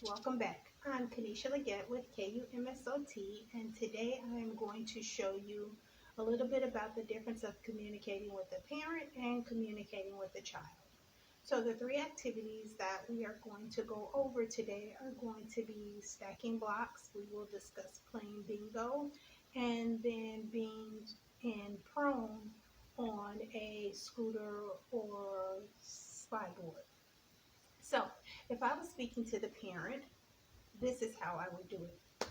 Welcome back. I'm Kanisha Leggett with KUMSOT, and today I am going to show you a little bit about the difference of communicating with a parent and communicating with a child. So, the three activities that we are going to go over today are going to be stacking blocks. We will discuss playing bingo and then being in prone on a scooter or slide board. So, if I was speaking to the parent, this is how I would do it.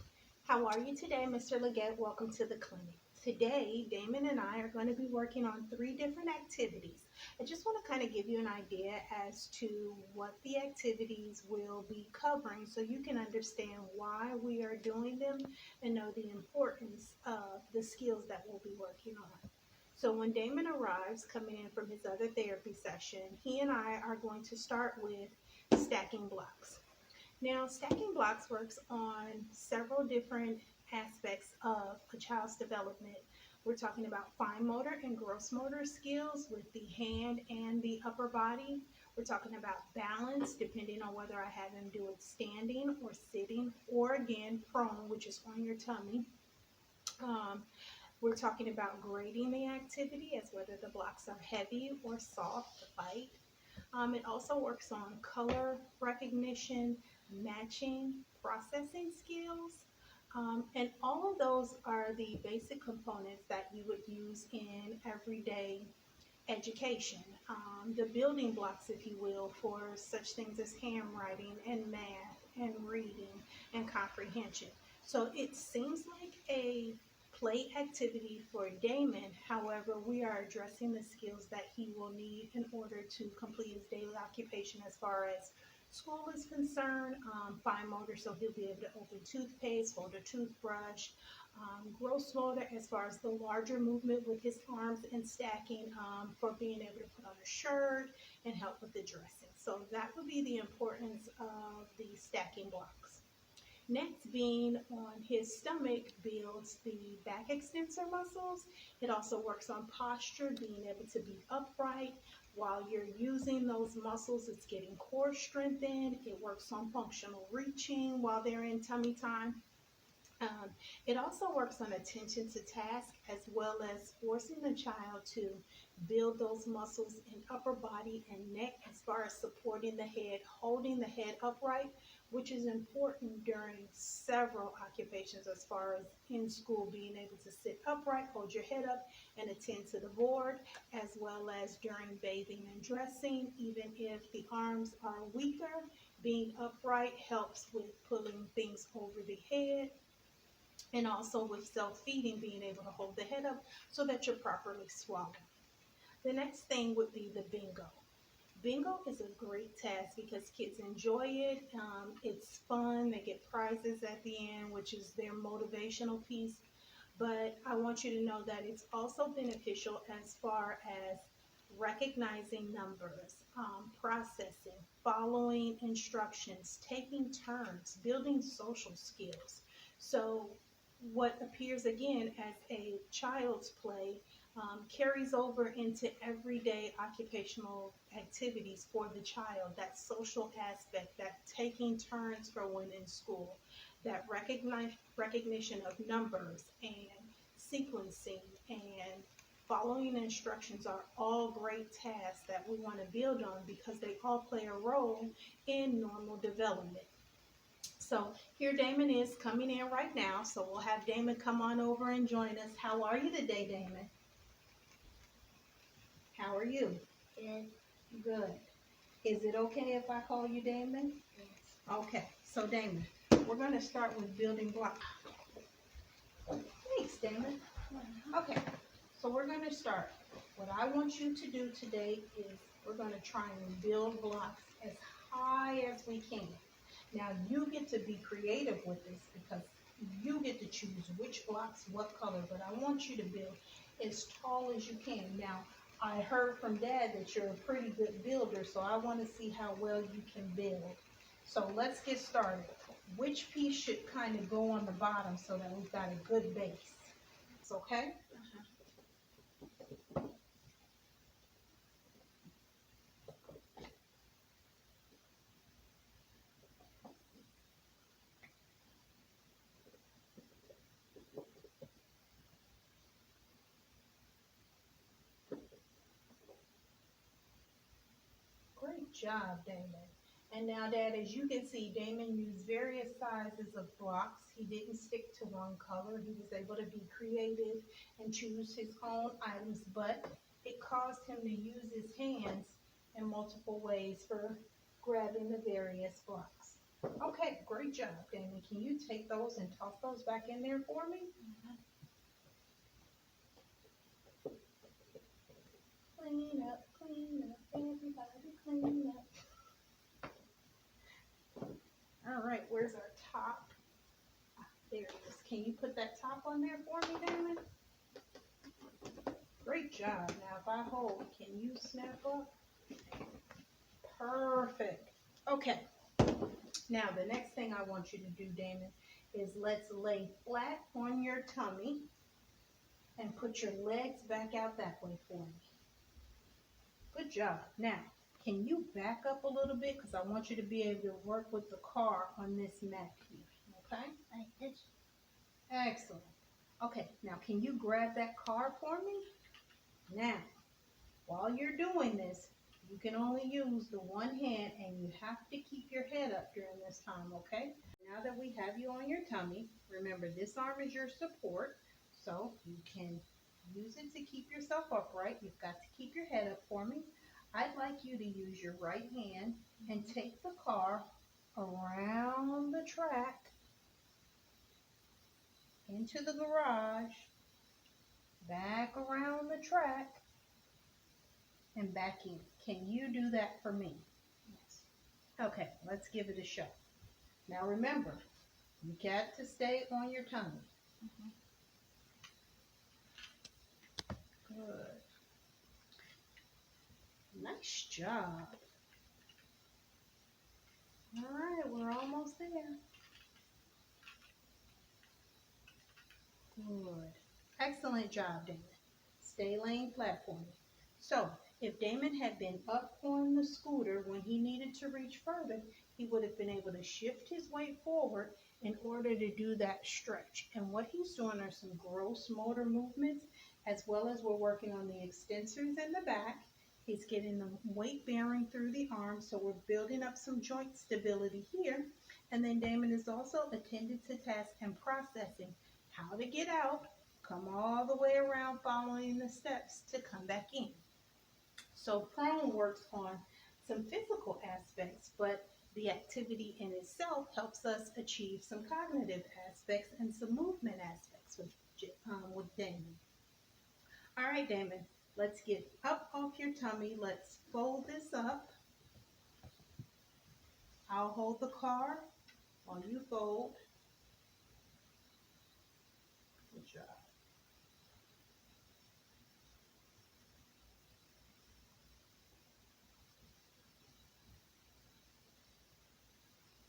How are you today, Mr. Leggett? Welcome to the clinic. Today, Damon and I are going to be working on three different activities. I just want to kind of give you an idea as to what the activities will be covering so you can understand why we are doing them and know the importance of the skills that we'll be working on. So when Damon arrives coming in from his other therapy session, he and I are going to start with stacking blocks. Now, stacking blocks works on several different aspects of a child's development. We're talking about fine motor and gross motor skills with the hand and the upper body. We're talking about balance, depending on whether I have him do it standing or sitting, or again, prone, which is on your tummy. Um, we're talking about grading the activity as whether the blocks are heavy or soft, light. It also works on color recognition, matching, processing skills. And all of those are the basic components that you would use in everyday education. The building blocks, if you will, for such things as handwriting and math and reading and comprehension. So it seems like a play activity for Damon. However, we are addressing the skills that he will need in order to complete his daily occupation as far as school is concerned. Fine motor, so he'll be able to open toothpaste, hold a toothbrush. Gross motor, as far as the larger movement with his arms and stacking, for being able to put on a shirt and help with the dressing. So that would be the importance of the stacking blocks. Next, being on his stomach builds the back extensor muscles. It also works on posture, being able to be upright. While you're using those muscles, it's getting core strengthened. It works on functional reaching while they're in tummy time. It also works on attention to task as well as forcing the child to build those muscles in upper body and neck as far as supporting the head, holding the head upright, which is important during several occupations as far as in school, being able to sit upright, hold your head up, and attend to the board, as well as during bathing and dressing. Even if the arms are weaker, being upright helps with pulling things over the head, and also with self-feeding, being able to hold the head up so that you're properly swallowing. The next thing would be the bingo. Bingo is a great task because kids enjoy it. It's fun. They get prizes at the end, which is their motivational piece. But I want you to know that it's also beneficial as far as recognizing numbers, processing, following instructions, taking turns, building social skills. So what appears again as a child's play carries over into everyday occupational activities for the child. That social aspect, that taking turns for when in school, that recognition of numbers and sequencing and following instructions are all great tasks that we want to build on because they all play a role in normal development. So here Damon is coming in right now, so we'll have Damon come on over and join us. How are you today, Damon? How are you? Good. Good. Is it okay if I call you Damon? Yes. Okay, so Damon, we're going to start with building blocks. Thanks, Damon. Okay, so we're going to start. What I want you to do today is we're going to try and build blocks as high as we can. Now you get to be creative with this because you get to choose which blocks, what color, but I want you to build as tall as you can. Now, I heard from Dad that you're a pretty good builder, so I want to see how well you can build. So let's get started. Which piece should kind of go on the bottom so that we've got a good base? It's okay? job, Damon. And now, Dad, as you can see, Damon used various sizes of blocks. He didn't stick to one color. He was able to be creative and choose his own items, but it caused him to use his hands in multiple ways for grabbing the various blocks. Okay, great job, Damon. Can you take those and toss those back in there for me? Clean up, everybody clean up. All right, where's our top? There it is. Can you put that top on there for me, Damon? Great job. Now, if I hold, can you snap up? Perfect. Okay. Now, the next thing I want you to do, Damon, is let's lay flat on your tummy and put your legs back out that way for me. Good job. Now, can you back up a little bit? Because I want you to be able to work with the car on this mat here. Okay? Like this. Excellent. Okay, now can you grab that car for me? Now, while you're doing this, you can only use the one hand and you have to keep your head up during this time, okay? Now that we have you on your tummy, remember this arm is your support, so you can use it to keep yourself upright. You've got to keep your head up for me. I'd like you to use your right hand and take the car around the track into the garage, back around the track, and back in. Can you do that for me? Yes. Okay, let's give it a shot. Now remember, you got to stay on your tummy. Good. Nice job. All right, we're almost there. Good. Excellent job, Damon. Stay laying flat for me. So, if Damon had been up on the scooter when he needed to reach further, he would have been able to shift his weight forward in order to do that stretch. And what he's doing are some gross motor movements, as well as we're working on the extensors in the back. He's getting the weight bearing through the arm, so we're building up some joint stability here. And then Damon is also attended to task and processing how to get out, come all the way around following the steps to come back in. So prone works on some physical aspects, but the activity in itself helps us achieve some cognitive aspects and some movement aspects with Damon. All right, Damon, let's get up off your tummy. Let's fold this up. I'll hold the car while you fold. Good job.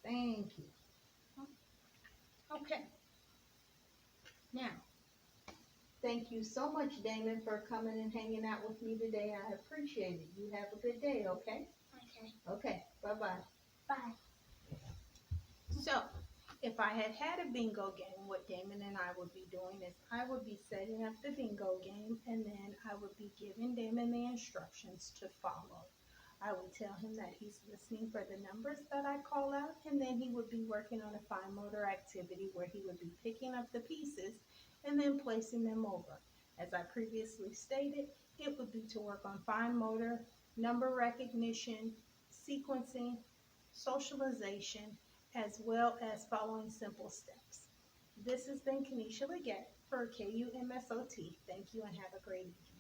Thank you. Okay. Now, thank you so much, Damon, for coming and hanging out with me today. I appreciate it. You have a good day, okay? Okay. Okay. Bye-bye. Bye. So, if I had had a bingo game, what Damon and I would be doing is I would be setting up the bingo game, and then I would be giving Damon the instructions to follow. I would tell him that he's listening for the numbers that I call out, and then he would be working on a fine motor activity where he would be picking up the pieces and then placing them over. As I previously stated, it would be to work on fine motor, number recognition, sequencing, socialization, as well as following simple steps. This has been Kenesha Leggett for KUMSOT. Thank you and have a great evening.